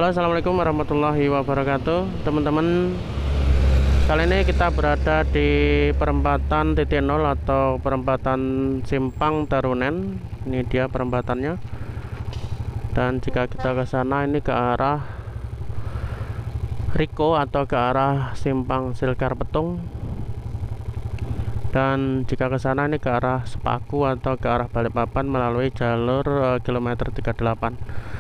Halo, assalamualaikum warahmatullahi wabarakatuh, teman-teman. Kali ini kita berada di perempatan titik nol atau perempatan Simpang Tarunen. Ini dia perempatannya. Dan jika kita ke sana, ini ke arah Riko atau ke arah Simpang Silkar Petung. Dan jika ke sana, ini ke arah Sepaku atau ke arah Balikpapan melalui jalur kilometer 38.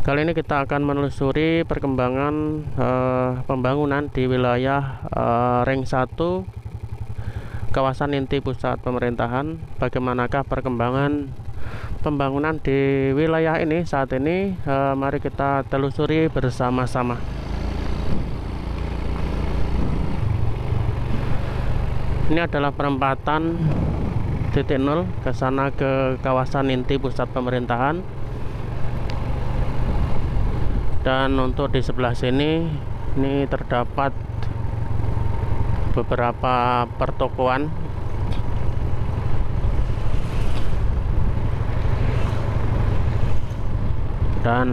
Kali ini kita akan menelusuri perkembangan pembangunan di wilayah Ring 1 kawasan inti pusat pemerintahan. Bagaimanakah perkembangan pembangunan di wilayah ini saat ini? Mari kita telusuri bersama-sama. Ini adalah perempatan titik nol ke sana ke kawasan inti pusat pemerintahan. Dan untuk di sebelah sini ini terdapat beberapa pertokoan dan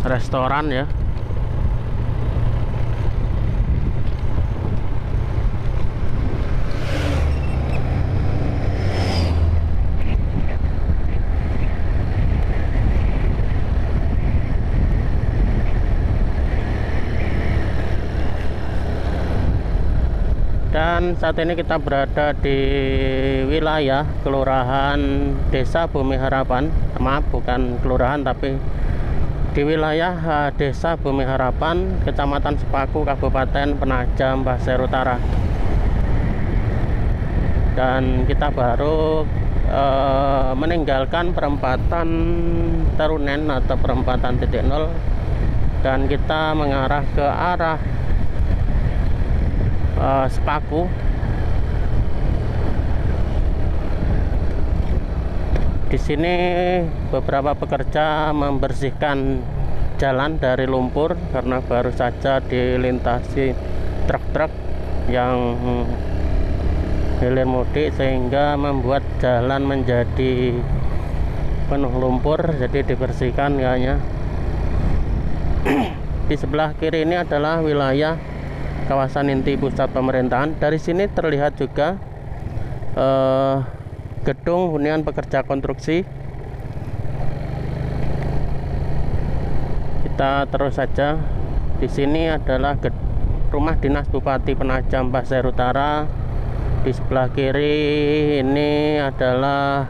restoran ya. Dan saat ini kita berada di wilayah Kelurahan Desa Bumi Harapan. Maaf, bukan kelurahan tapi di wilayah Desa Bumi Harapan, Kecamatan Sepaku, Kabupaten Penajam Pasir Utara. Dan kita baru meninggalkan perempatan Tarunen atau perempatan titik nol, dan kita mengarah ke arah Sepaku. Di sini beberapa pekerja membersihkan jalan dari lumpur karena baru saja dilintasi truk-truk yang hilir mudik, sehingga membuat jalan menjadi penuh lumpur, jadi dibersihkan kayaknya. Di sebelah kiri ini adalah wilayah kawasan inti pusat pemerintahan. Dari sini terlihat juga gedung hunian pekerja konstruksi. Kita terus saja. Di sini adalah rumah dinas Bupati Penajam Pasir Utara. Di sebelah kiri ini adalah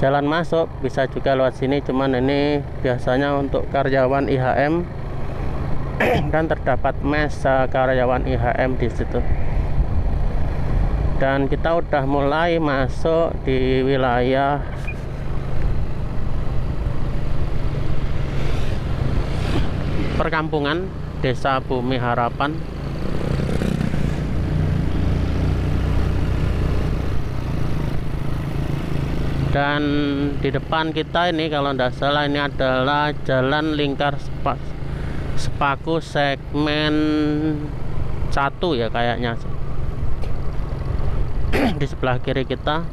jalan masuk, bisa juga lewat sini, cuman ini biasanya untuk karyawan IHM. Dan terdapat mes karyawan IHM di situ. Dan kita udah mulai masuk di wilayah perkampungan Desa Bumi Harapan. Dan di depan kita ini, kalau tidak salah, ini adalah Jalan Lingkar Sepaku segmen 1 ya kayaknya. Di sebelah kiri kita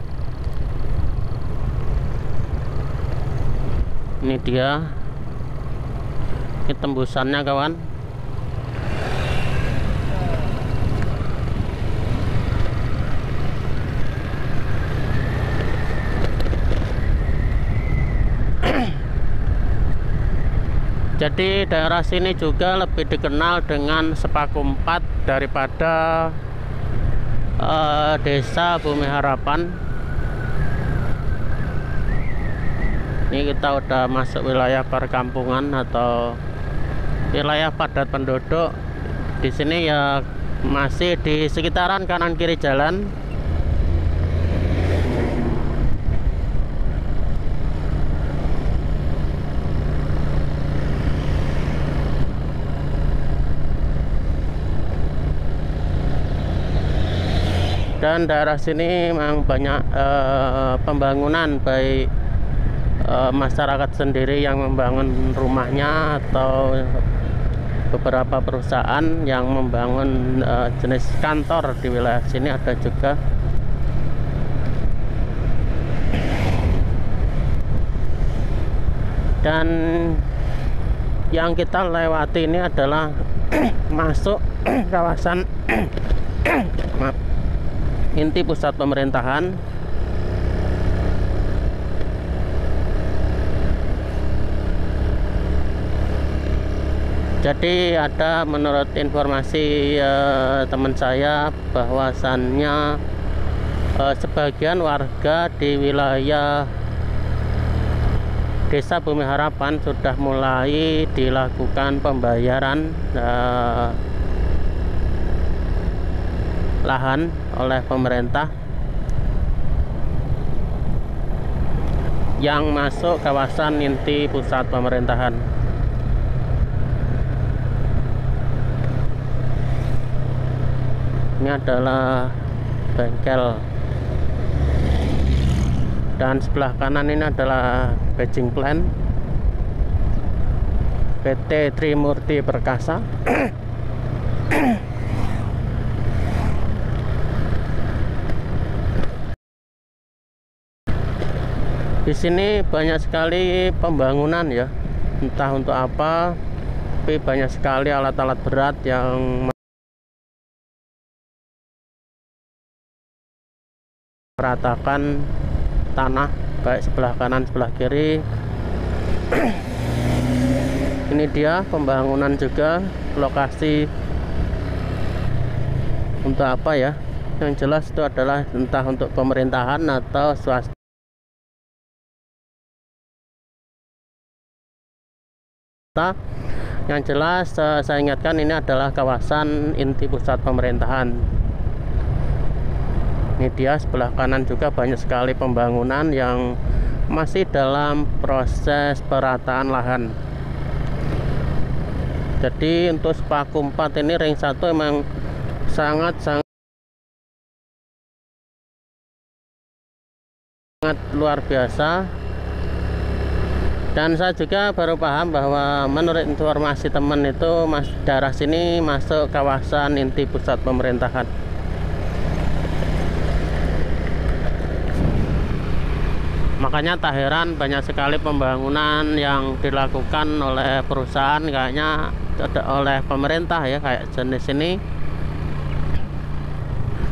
ini dia, ini tembusannya kawan. Jadi daerah sini juga lebih dikenal dengan Sepaku 4 daripada Desa Bumi Harapan. Ini kita udah masuk wilayah perkampungan atau wilayah padat penduduk. Di sini ya masih di sekitaran kanan kiri jalan. Dan daerah sini memang banyak pembangunan, baik masyarakat sendiri yang membangun rumahnya atau beberapa perusahaan yang membangun jenis kantor di wilayah sini ada juga. Dan Yang kita lewati ini adalah masuk kawasan maaf, inti pusat pemerintahan. Jadi ada, menurut informasi teman saya, bahwasannya sebagian warga di wilayah Desa Bumi Harapan sudah mulai dilakukan pembayaran lahan oleh pemerintah yang masuk kawasan inti pusat pemerintahan. Ini adalah bengkel, dan sebelah kanan ini adalah Beijing Plant PT Trimurti Perkasa. Di sini banyak sekali pembangunan ya, entah untuk apa, tapi banyak sekali alat-alat berat yang meratakan tanah, baik sebelah kanan sebelah kiri. Ini dia pembangunan juga, lokasi untuk apa ya, yang jelas itu adalah entah untuk pemerintahan atau swasta. Yang jelas saya ingatkan, ini adalah kawasan inti pusat pemerintahan. Ini dia sebelah kanan juga banyak sekali pembangunan yang masih dalam proses perataan lahan. Jadi untuk Sepaku 4 ini ring 1 memang sangat luar biasa. Dan saya juga baru paham bahwa menurut informasi teman itu, daerah sini masuk kawasan inti pusat pemerintahan. Makanya tak heran banyak sekali pembangunan yang dilakukan oleh perusahaan, kayaknya oleh pemerintah ya, kayak jenis ini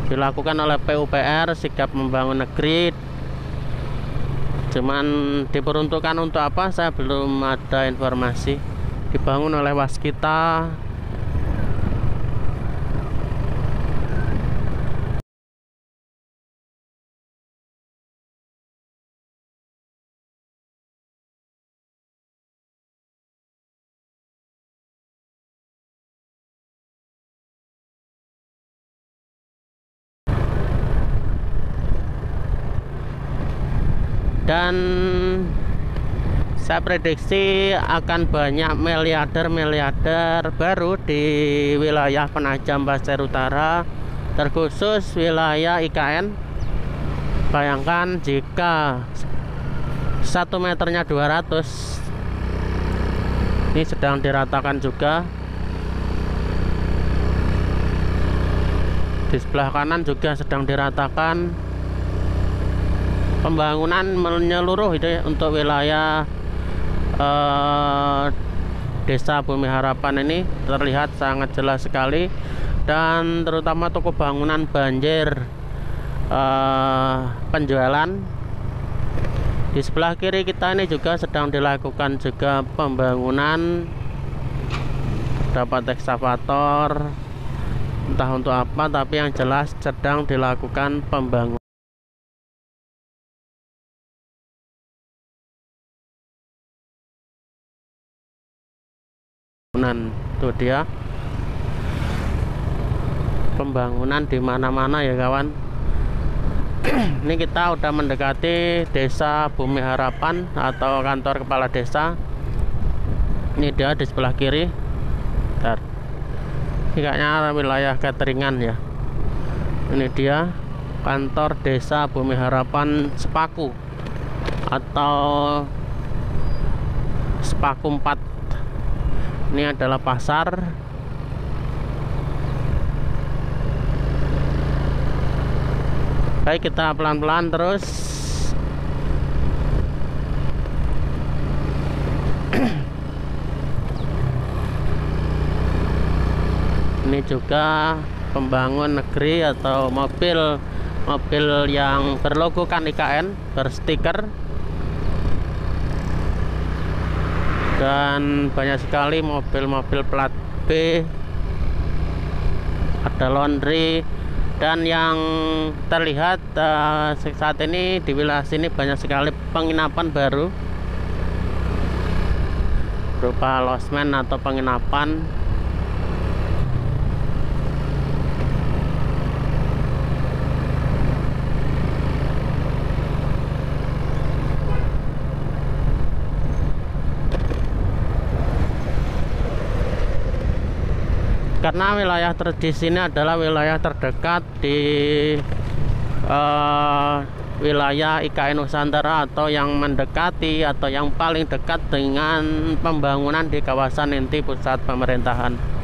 dilakukan oleh PUPR, Sigap Membangun Negeri. Cuman diperuntukkan untuk apa, saya belum ada informasi. Dibangun oleh Waskita. Dan saya prediksi akan banyak miliarder baru di wilayah Penajam Pasir Utara, terkhusus wilayah IKN. Bayangkan jika 1 meternya 200, ini sedang diratakan juga. Di sebelah kanan juga sedang diratakan. Pembangunan menyeluruh itu ya, untuk wilayah Desa Bumi Harapan ini terlihat sangat jelas sekali, dan terutama toko bangunan banjir penjualan. Di sebelah kiri kita ini juga sedang dilakukan juga pembangunan, dapat ekskavator, entah untuk apa, tapi yang jelas sedang dilakukan pembangunan. Tuh dia pembangunan di mana-mana ya kawan. Ini kita udah mendekati Desa Bumi Harapan atau kantor kepala desa. Ini dia di sebelah kiri. Bentar. Ini kayaknya wilayah cateringan ya. Ini dia kantor Desa Bumi Harapan Sepaku atau Sepaku 4. Ini adalah pasar. Baik, kita pelan-pelan terus. Ini juga pembangun negeri atau mobil yang berlogokan IKN, berstiker, dan banyak sekali mobil-mobil plat B, ada laundry, dan yang terlihat saat ini di wilayah sini banyak sekali penginapan baru berupa losmen atau penginapan. Karena wilayah di sini adalah wilayah terdekat di wilayah IKN Nusantara, atau yang mendekati atau yang paling dekat dengan pembangunan di kawasan inti pusat pemerintahan.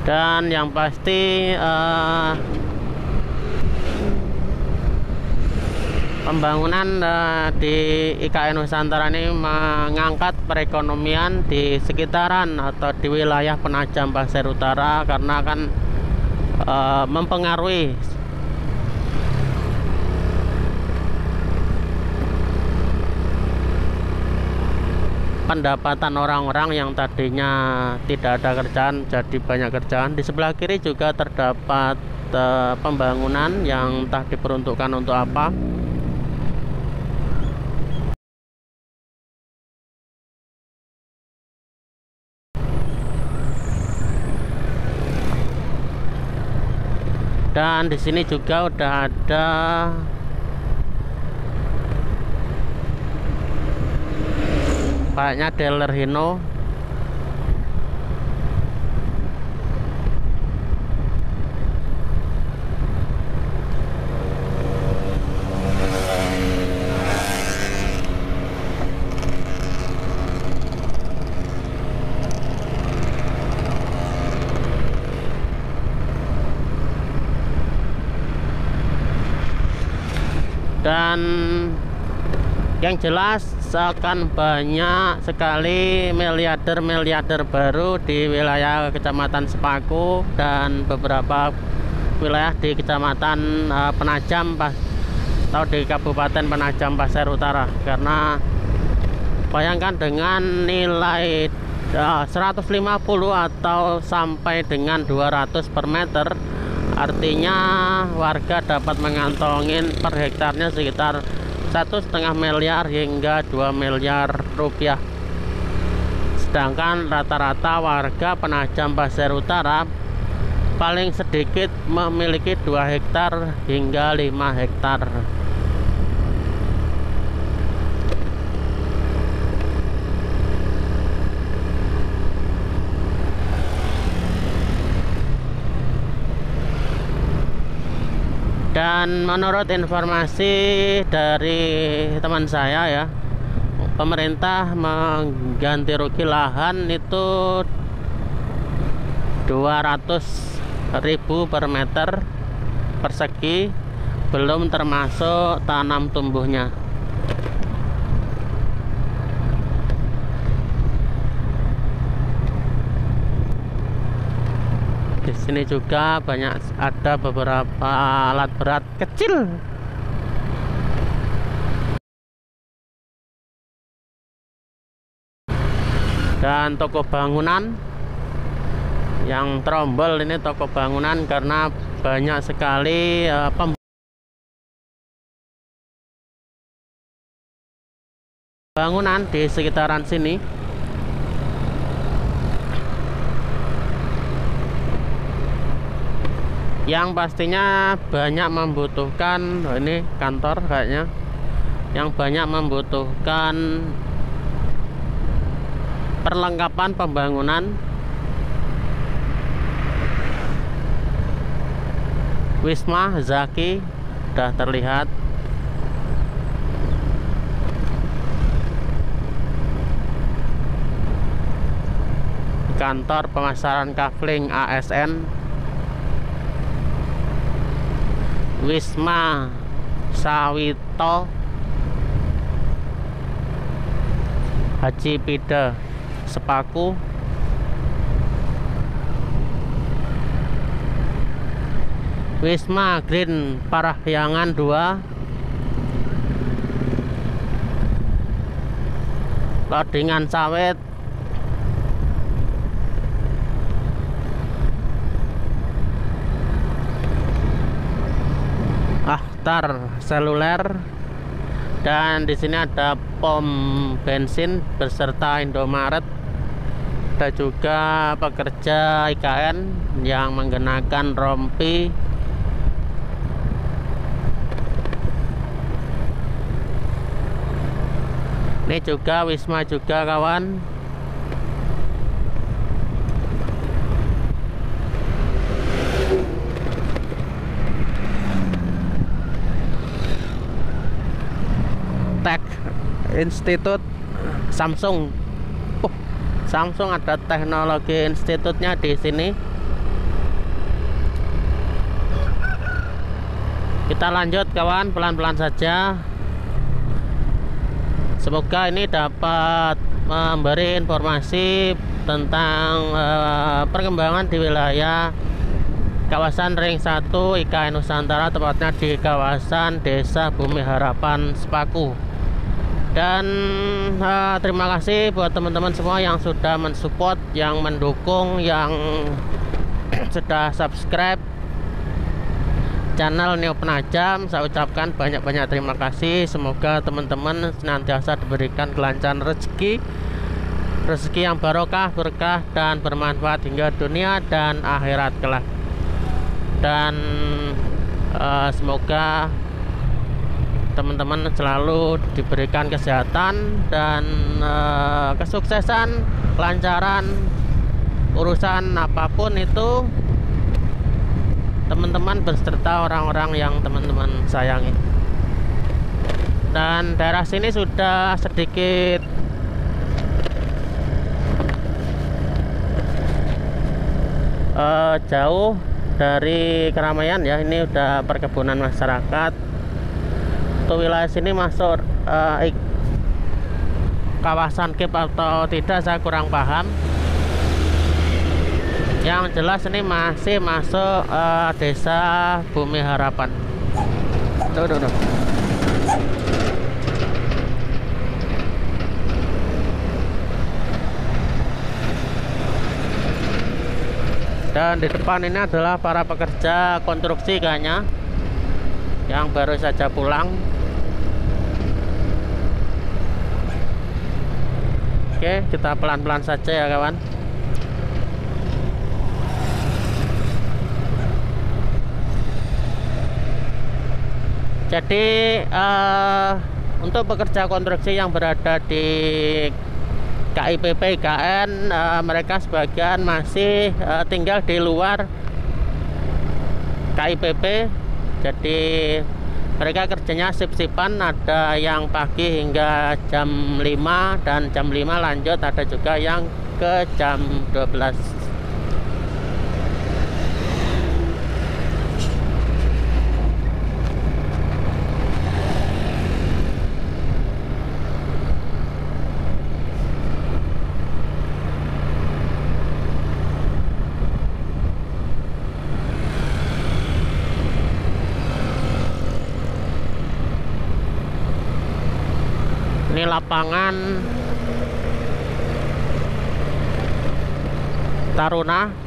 Dan yang pasti pembangunan di IKN Nusantara ini mengangkat perekonomian di sekitaran atau di wilayah Penajam Pasir Utara, karena akan mempengaruhi pendapatan orang-orang yang tadinya tidak ada kerjaan jadi banyak kerjaan. Di sebelah kiri juga terdapat pembangunan yang entah diperuntukkan untuk apa. Dan di sini juga udah ada kayaknya dealer Hino. Dan yang jelas akan banyak sekali miliarder baru di wilayah Kecamatan Sepaku dan beberapa wilayah di Kecamatan Penajam atau di Kabupaten Penajam Pasir Utara. Karena bayangkan dengan nilai 150 atau sampai dengan 200 per meter, artinya warga dapat mengantongin per hektarnya sekitar 1,5 miliar hingga 2 miliar rupiah. Sedangkan rata-rata warga Penajam Pasir Utara paling sedikit memiliki 2 hektar hingga 5 hektar. Dan menurut informasi dari teman saya ya, pemerintah mengganti rugi lahan itu 200.000 per meter persegi, belum termasuk tanam tumbuhnya. Di sini juga banyak ada beberapa alat berat kecil. Dan toko bangunan yang terombol ini toko bangunan karena banyak sekali pembangunan di sekitaran sini. Yang pastinya banyak membutuhkan, ini kantor kayaknya, yang banyak membutuhkan perlengkapan pembangunan Wisma Zaki sudah terlihat. Kantor pemasaran Kafling ASN. Wisma Sawito Haji Pida Sepaku. Wisma Green Parahyangan 2. Loadingan Sawit. Akhtar Seluler. Dan di sini ada pom bensin beserta Indomaret. Ada juga pekerja IKN yang menggunakan rompi. Ini juga Wisma juga kawan. Tech Institute Samsung. Samsung ada teknologi institutnya di sini. Kita lanjut kawan, pelan-pelan saja. Semoga ini dapat memberi informasi tentang perkembangan di wilayah kawasan Ring 1 IKN Nusantara, tepatnya di kawasan Desa Bumi Harapan Sepaku. Dan terima kasih buat teman-teman semua yang sudah mensupport, yang mendukung, yang sudah subscribe channel Neo Penajam. Saya ucapkan banyak-banyak terima kasih. Semoga teman-teman senantiasa diberikan kelancaran rezeki yang barokah, berkah, dan bermanfaat hingga dunia dan akhirat kelak. Dan semoga teman-teman selalu diberikan kesehatan dan kesuksesan, kelancaran urusan apapun itu, teman-teman beserta orang-orang yang teman-teman sayangi. Dan daerah sini sudah sedikit jauh dari keramaian ya. Ini udah perkebunan masyarakat. Untuk wilayah sini masuk kawasan KIP atau tidak, saya kurang paham. Yang jelas ini masih masuk Desa Bumi Harapan. Tuh. Dan di depan ini adalah para pekerja konstruksi kayaknya yang baru saja pulang. Oke, kita pelan-pelan saja ya kawan. Jadi untuk pekerja konstruksi yang berada di KIPP IKN, mereka sebagian masih tinggal di luar KIPP. Jadi mereka kerjanya sip-sipan, ada yang pagi hingga jam 5 dan jam 5 lanjut, ada juga yang ke jam 12. Ini lapangan Taruna.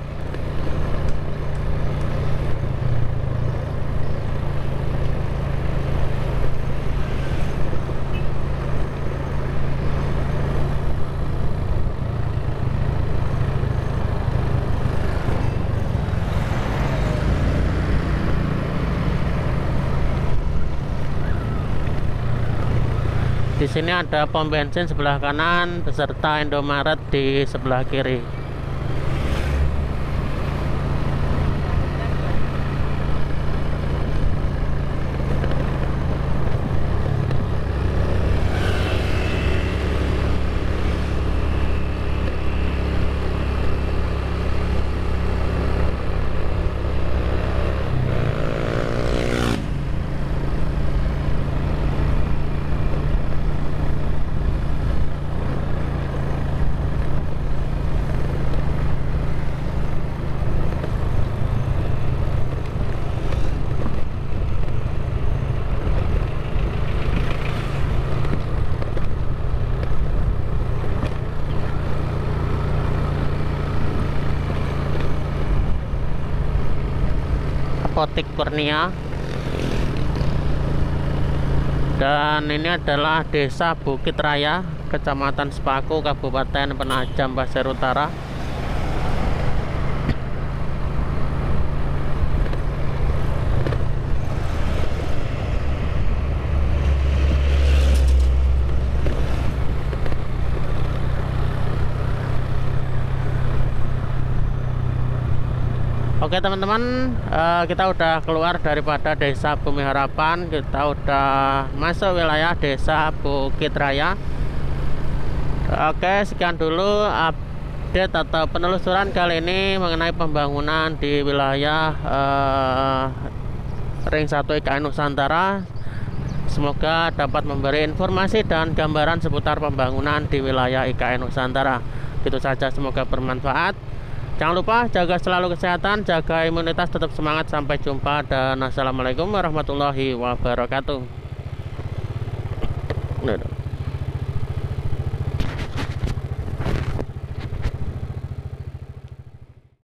Di sini ada pom bensin sebelah kanan beserta Indomaret di sebelah kiri. Apotik Kurnia. Dan ini adalah Desa Bukit Raya, Kecamatan Sepaku, Kabupaten Penajam Pasir Utara. Oke teman-teman, kita udah keluar daripada Desa Bumi Harapan, kita udah masuk wilayah Desa Bukit Raya. Oke, sekian dulu update atau penelusuran kali ini mengenai pembangunan di wilayah Ring 1 IKN Nusantara. Semoga dapat memberi informasi dan gambaran seputar pembangunan di wilayah IKN Nusantara. Itu saja, semoga bermanfaat. Jangan lupa jaga selalu kesehatan, jaga imunitas, tetap semangat. Sampai jumpa dan assalamualaikum warahmatullahi wabarakatuh.